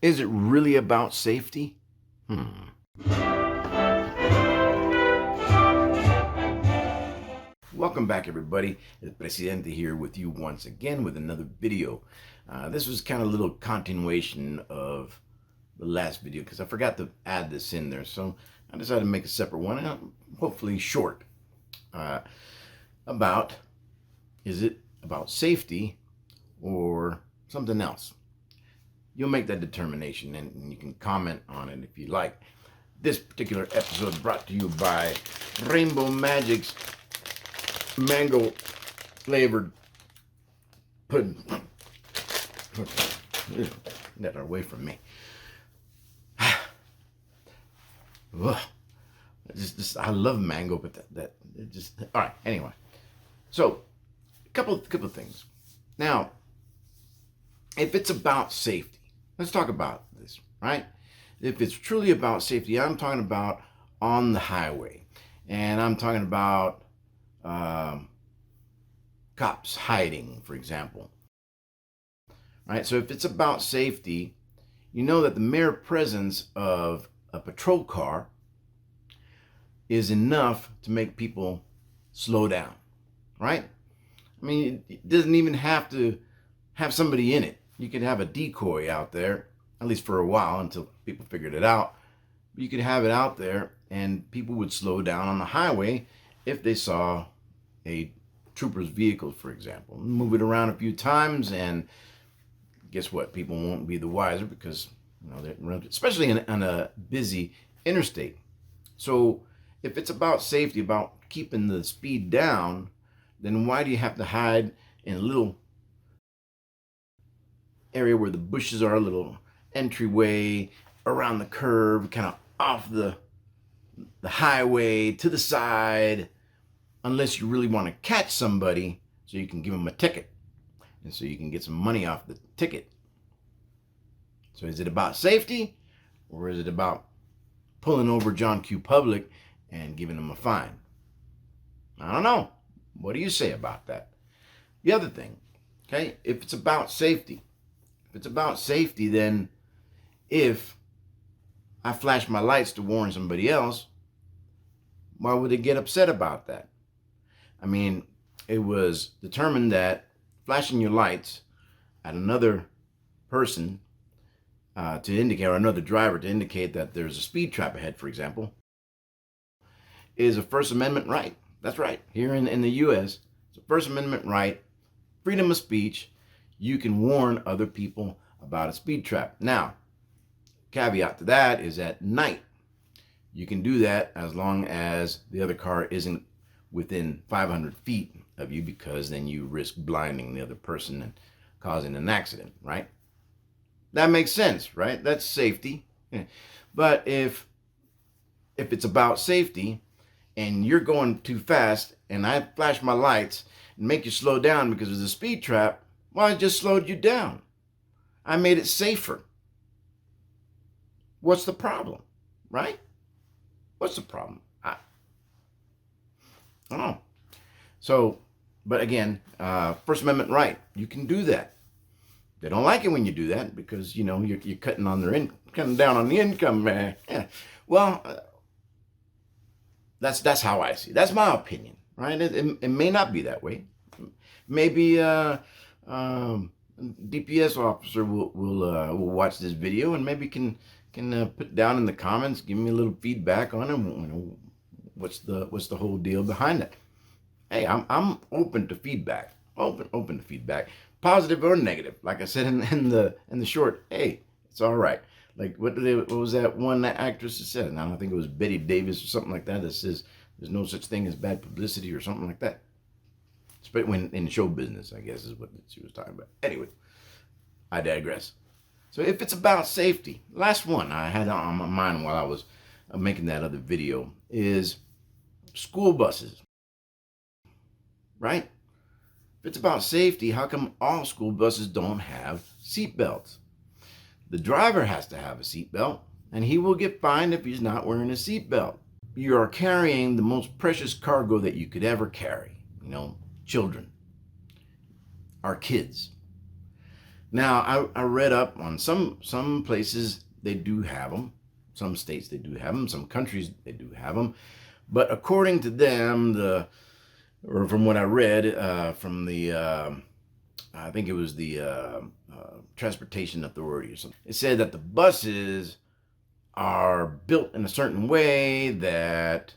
Is it really about safety? Welcome back, everybody. It's Presidente here with you once again with another video. This was kind of a little continuation of the last video because I forgot to add this in there. So I decided to make a separate one, hopefully short, about, is it about safety or something else? You'll make that determination and you can comment on it if you like. This particular episode is brought to you by Rainbow Magic's mango flavored pudding. Get that away from me. I love mango, but that it just all right. Anyway, so a couple of things. Now, if it's about safety, let's talk about this, right? If it's truly about safety, I'm talking about on the highway, and I'm talking about cops hiding, for example. Right? So if it's about safety, you know that the mere presence of a patrol car is enough to make people slow down, right? I mean, it doesn't even have to have somebody in it. You could have a decoy out there, at least for a while until people figured it out. You could have it out there and people would slow down on the highway if they saw a trooper's vehicle, for example. Move it around a few times and guess what? People won't be the wiser because, you know, they're, especially on a busy interstate. So if it's about safety, about keeping the speed down, then why do you have to hide in a little area where the bushes are, a little entryway around the curve, kind of off the highway to the side, unless you really want to catch somebody so you can give them a ticket and so you can get some money off the ticket. So is it about safety or is it about pulling over John Q. Public and giving them a fine? I don't know. What do you say about that? The other thing, okay, if it's about safety, then if I flash my lights to warn somebody else, why would they get upset about that? I mean, it was determined that flashing your lights at another person to indicate, or another driver to indicate that there's a speed trap ahead, for example, is a First Amendment right. That's right. Here in the U.S., it's a First Amendment right, freedom of speech. You can warn other people about a speed trap. Now, caveat to that is at night. You can do that as long as the other car isn't within 500 feet of you, because then you risk blinding the other person and causing an accident, right? That makes sense, right? That's safety. But if it's about safety and you're going too fast and I flash my lights and make you slow down because there's a speed trap, well, I just slowed you down. I made it safer. What's the problem, right? What's the problem? I don't know. So, but again, First Amendment right. You can do that. They don't like it when you do that because, you know, you're cutting on their cutting down on the income, man. Yeah. Well, that's how I see it. That's my opinion, right? It may not be that way. Maybe DPS officer will watch this video and maybe can put down in the comments, give me a little feedback on it. You know, what's the whole deal behind it? Hey, I'm open to feedback. Open to feedback, positive or negative. Like I said in the short, hey, it's all right. Like what was that one actress that said? And I don't think it was Betty Davis or something like that. That says there's no such thing as bad publicity or something like that. But when in show business, I guess is what she was talking about. Anyway, I digress. So if it's about safety, last one I had on my mind while I was making that other video is school buses, right? If it's about safety, how come all school buses don't have seat belts? The driver has to have a seat belt, and he will get fined if he's not wearing a seat belt. You are carrying the most precious cargo that you could ever carry, you know, children, our kids. Now, I read up on some places they do have them. Some states they do have them. Some countries they do have them. But according to them, or from what I read from the, I think it was the Transportation Authority or something, it said that the buses are built in a certain way that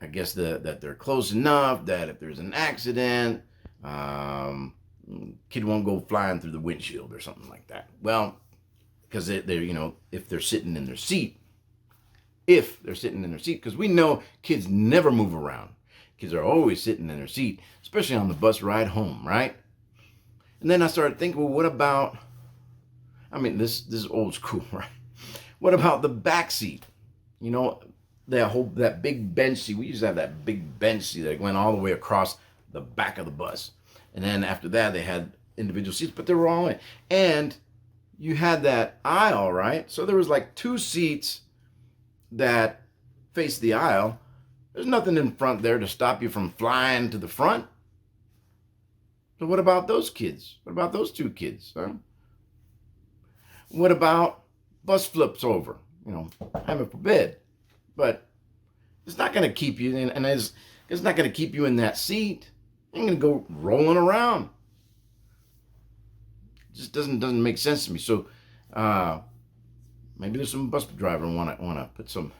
I guess that they're close enough that if there's an accident, kid won't go flying through the windshield or something like that. Well, because they're, you know, if they're sitting in their seat, because we know kids never move around. Kids are always sitting in their seat, especially on the bus ride home, right? And then I started thinking, well, what about, I mean, this is old school, right? What about the back seat? You know, that big bench seat. We used to have that big bench seat that went all the way across the back of the bus. And then after that, they had individual seats, but they were all in. And you had that aisle, right? So there was like 2 seats that faced the aisle. There's nothing in front there to stop you from flying to the front. So what about those kids? What about those 2 kids? Huh? What about bus flips over? You know, heaven forbid. But it's not going to keep you in, and it's not going to keep you in that seat. You're going to go rolling around. It just doesn't make sense to me. So maybe there's some bus driver want to put some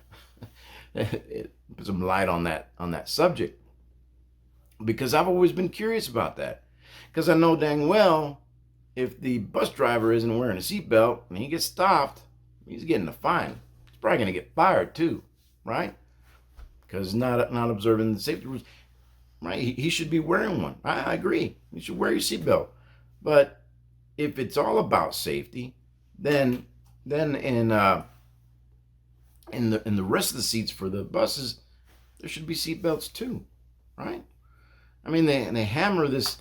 put some light on that subject, because I've always been curious about that. Because I know dang well if the bus driver isn't wearing a seatbelt and he gets stopped, he's getting a fine. He's probably going to get fired too, right? Because not observing the safety rules. Right? He should be wearing one. I agree. You should wear your seatbelt. But if it's all about safety, then in the rest of the seats for the buses, there should be seatbelts too, right? I mean, they hammer this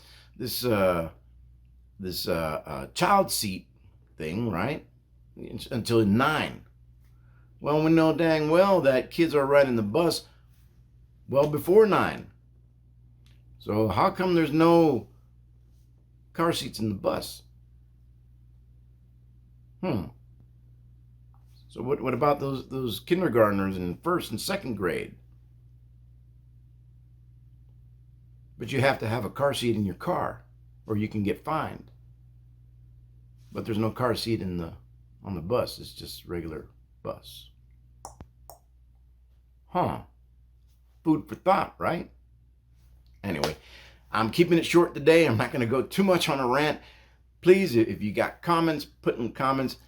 child seat thing, right, until 9. Well, we know dang well that kids are riding the bus well before 9. So how come there's no car seats in the bus? So what about those kindergartners in 1st and 2nd grade? But you have to have a car seat in your car, or you can get fined. But there's no car seat on the bus. It's just regular bus. Food for thought, right? Anyway, I'm keeping it short today. I'm not going to go too much on a rant. Please, if you got comments, put in comments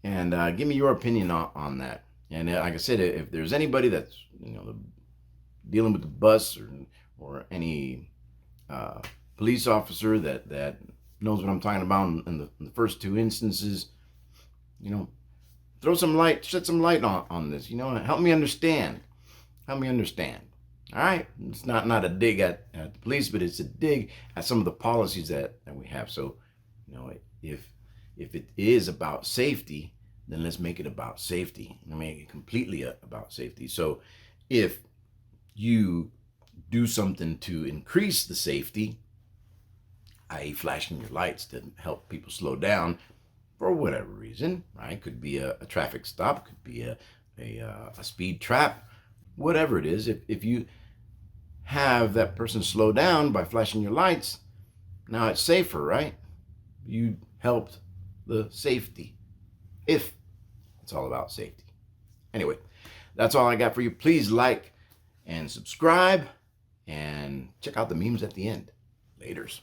and give me your opinion on that. And like I said, if there's anybody that's dealing with the bus or any police officer that knows what I'm talking about in the first 2 instances, throw some light, shed some light on this. Help me understand. All right, it's not a dig at the police, but it's a dig at some of the policies that we have. So, if it is about safety, then let's make it about safety. Make it completely about safety. So, if you do something to increase the safety, i.e., flashing your lights to help people slow down for whatever reason, right? Could be a traffic stop, could be a speed trap, whatever it is. If you have that person slow down by flashing your lights, now it's safer, right? You helped the safety, if it's all about safety. Anyway, that's all I got for you. Please like and subscribe and check out the memes at the end. Laters.